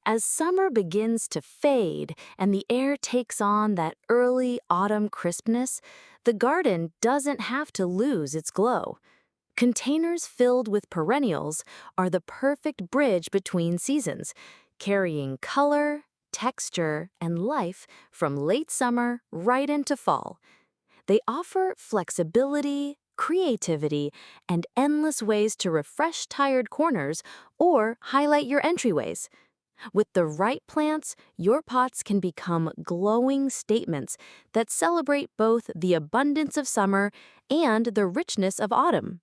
As summer begins to fade and the air takes on that early autumn crispness, the garden doesn't have to lose its glow. Containers filled with perennials are the perfect bridge between seasons, carrying color, texture, and life from late summer right into fall. They offer flexibility, creativity, and endless ways to refresh tired corners or highlight your entryways. With the right plants, your pots can become glowing statements that celebrate both the abundance of summer and the richness of autumn.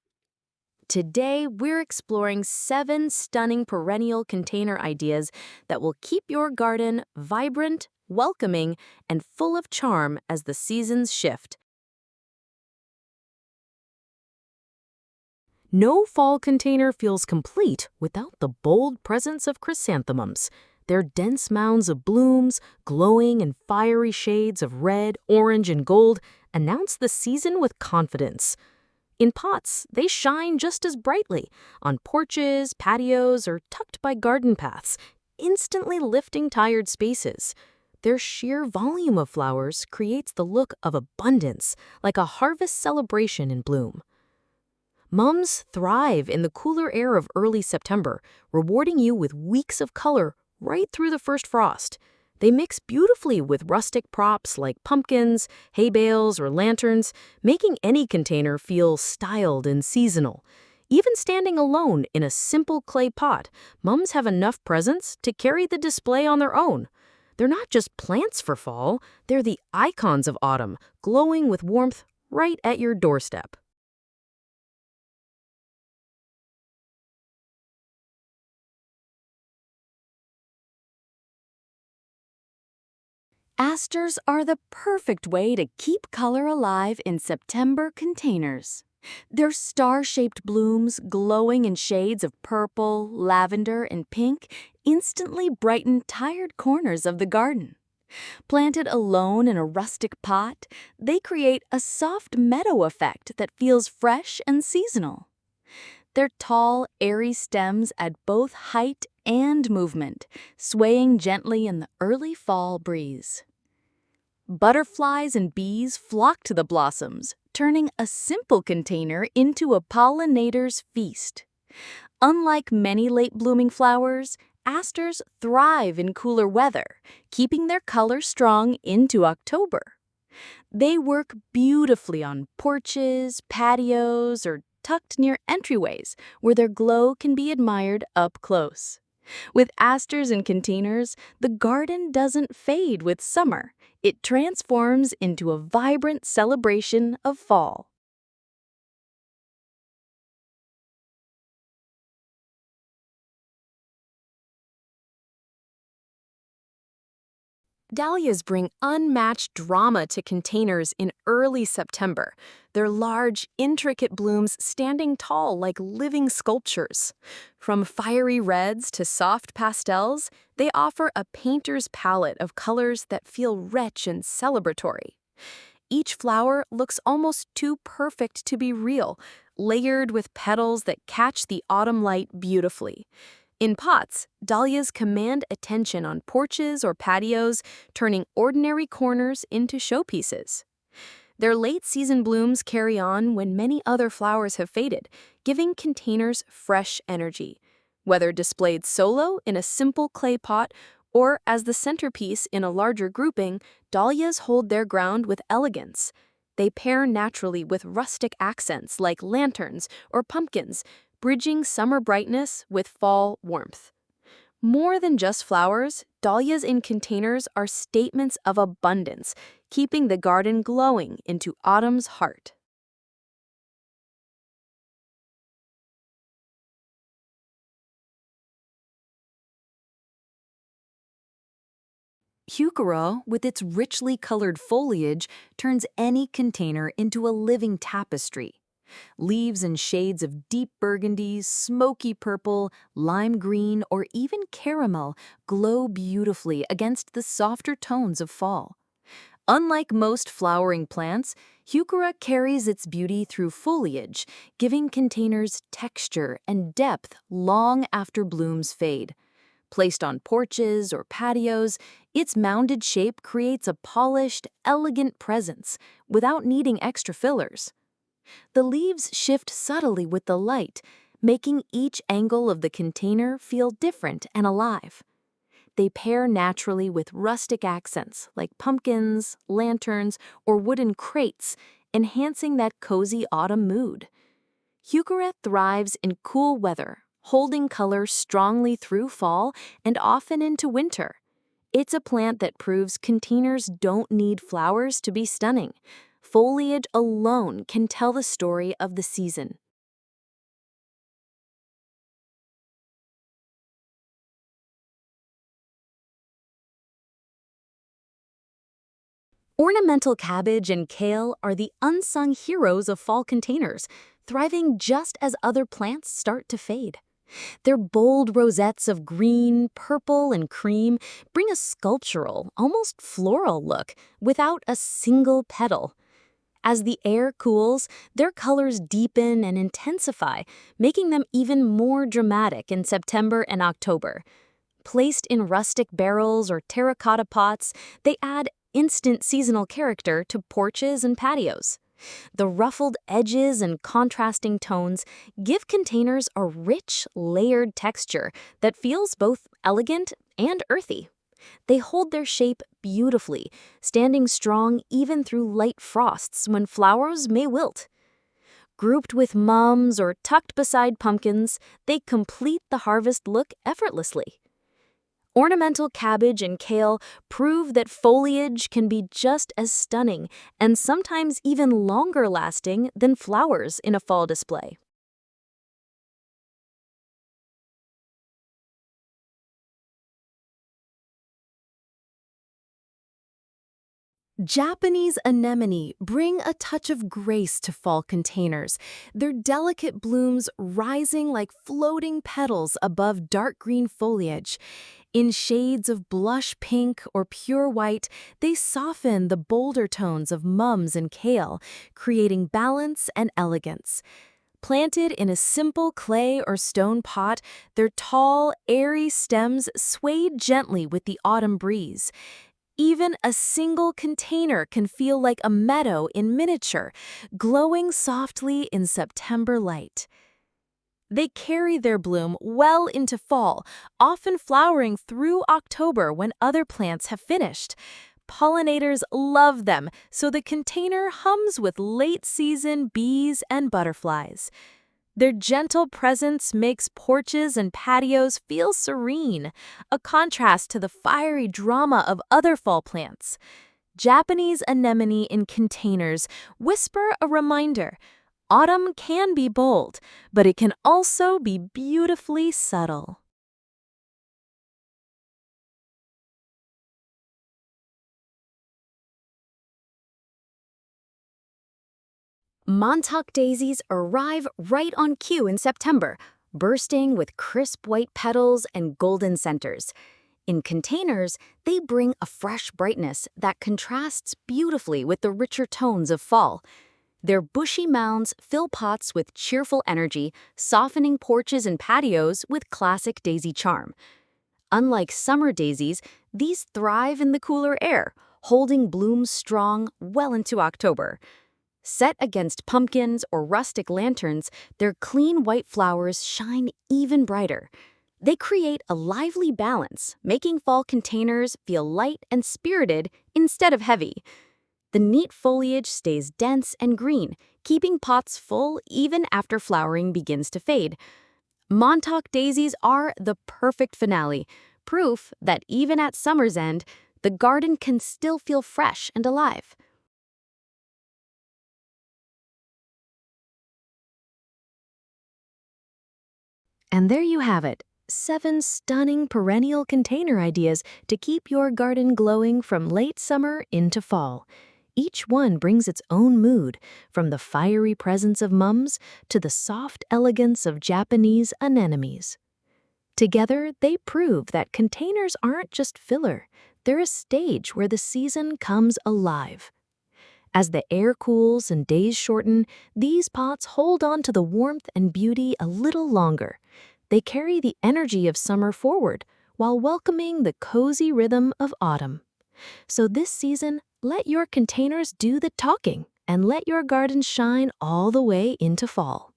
Today, we're exploring 7 stunning perennial container ideas that will keep your garden vibrant, welcoming, and full of charm as the seasons shift. No fall container feels complete without the bold presence of chrysanthemums. Their dense mounds of blooms, glowing in fiery shades of red, orange, and gold, announce the season with confidence. In pots, they shine just as brightly, on porches, patios, or tucked by garden paths, instantly lifting tired spaces. Their sheer volume of flowers creates the look of abundance, like a harvest celebration in bloom. Mums thrive in the cooler air of early September, rewarding you with weeks of color right through the first frost. They mix beautifully with rustic props like pumpkins, hay bales, or lanterns, making any container feel styled and seasonal. Even standing alone in a simple clay pot, mums have enough presence to carry the display on their own. They're not just plants for fall, they're the icons of autumn, glowing with warmth right at your doorstep. Asters are the perfect way to keep color alive in September containers. Their star-shaped blooms, glowing in shades of purple, lavender, and pink, instantly brighten tired corners of the garden. Planted alone in a rustic pot, they create a soft meadow effect that feels fresh and seasonal. Their tall, airy stems add both height and movement, swaying gently in the early fall breeze. Butterflies and bees flock to the blossoms, turning a simple container into a pollinator's feast. Unlike many late-blooming flowers, asters thrive in cooler weather, keeping their color strong into October. They work beautifully on porches, patios, or tucked near entryways, where their glow can be admired up close. With asters in containers, the garden doesn't fade with summer. It transforms into a vibrant celebration of fall. Dahlias bring unmatched drama to containers in early September, their large, intricate blooms standing tall like living sculptures. From fiery reds to soft pastels, they offer a painter's palette of colors that feel rich and celebratory. Each flower looks almost too perfect to be real, layered with petals that catch the autumn light beautifully. In pots, dahlias command attention on porches or patios, turning ordinary corners into showpieces. Their late-season blooms carry on when many other flowers have faded, giving containers fresh energy. Whether displayed solo in a simple clay pot or as the centerpiece in a larger grouping, dahlias hold their ground with elegance. They pair naturally with rustic accents like lanterns or pumpkins, bridging summer brightness with fall warmth. More than just flowers, dahlias in containers are statements of abundance, keeping the garden glowing into autumn's heart. Heuchera, with its richly colored foliage, turns any container into a living tapestry. Leaves in shades of deep burgundy, smoky purple, lime green, or even caramel glow beautifully against the softer tones of fall. Unlike most flowering plants, Heuchera carries its beauty through foliage, giving containers texture and depth long after blooms fade. Placed on porches or patios, its mounded shape creates a polished, elegant presence without needing extra fillers. The leaves shift subtly with the light, making each angle of the container feel different and alive. They pair naturally with rustic accents like pumpkins, lanterns, or wooden crates, enhancing that cozy autumn mood. Heuchera thrives in cool weather, holding color strongly through fall and often into winter. It's a plant that proves containers don't need flowers to be stunning. Foliage alone can tell the story of the season. Ornamental cabbage and kale are the unsung heroes of fall containers, thriving just as other plants start to fade. Their bold rosettes of green, purple, and cream bring a sculptural, almost floral look without a single petal. As the air cools, their colors deepen and intensify, making them even more dramatic in September and October. Placed in rustic barrels or terracotta pots, they add instant seasonal character to porches and patios. The ruffled edges and contrasting tones give containers a rich, layered texture that feels both elegant and earthy. They hold their shape beautifully, standing strong even through light frosts when flowers may wilt. Grouped with mums or tucked beside pumpkins, they complete the harvest look effortlessly. Ornamental cabbage and kale prove that foliage can be just as stunning and sometimes even longer lasting than flowers in a fall display. Japanese anemone bring a touch of grace to fall containers, their delicate blooms rising like floating petals above dark green foliage. In shades of blush pink or pure white, they soften the bolder tones of mums and kale, creating balance and elegance. Planted in a simple clay or stone pot, their tall, airy stems swayed gently with the autumn breeze. Even a single container can feel like a meadow in miniature, glowing softly in September light. They carry their bloom well into fall, often flowering through October when other plants have finished. Pollinators love them, so the container hums with late-season bees and butterflies. Their gentle presence makes porches and patios feel serene, a contrast to the fiery drama of other fall plants. Japanese anemone in containers whisper a reminder. Autumn can be bold, but it can also be beautifully subtle. Montauk daisies arrive right on cue in September, bursting with crisp white petals and golden centers. In containers, they bring a fresh brightness that contrasts beautifully with the richer tones of fall. Their bushy mounds fill pots with cheerful energy, softening porches and patios with classic daisy charm. Unlike summer daisies, these thrive in the cooler air, holding blooms strong well into October. Set against pumpkins or rustic lanterns, their clean white flowers shine even brighter. They create a lively balance, making fall containers feel light and spirited instead of heavy. The neat foliage stays dense and green, keeping pots full even after flowering begins to fade. Montauk daisies are the perfect finale, proof that even at summer's end, the garden can still feel fresh and alive. And there you have it, 7 stunning perennial container ideas to keep your garden glowing from late summer into fall. Each one brings its own mood, from the fiery presence of mums to the soft elegance of Japanese anemones. Together, they prove that containers aren't just filler, they're a stage where the season comes alive. As the air cools and days shorten, these pots hold on to the warmth and beauty a little longer. They carry the energy of summer forward, while welcoming the cozy rhythm of autumn. So this season, let your containers do the talking and let your garden shine all the way into fall.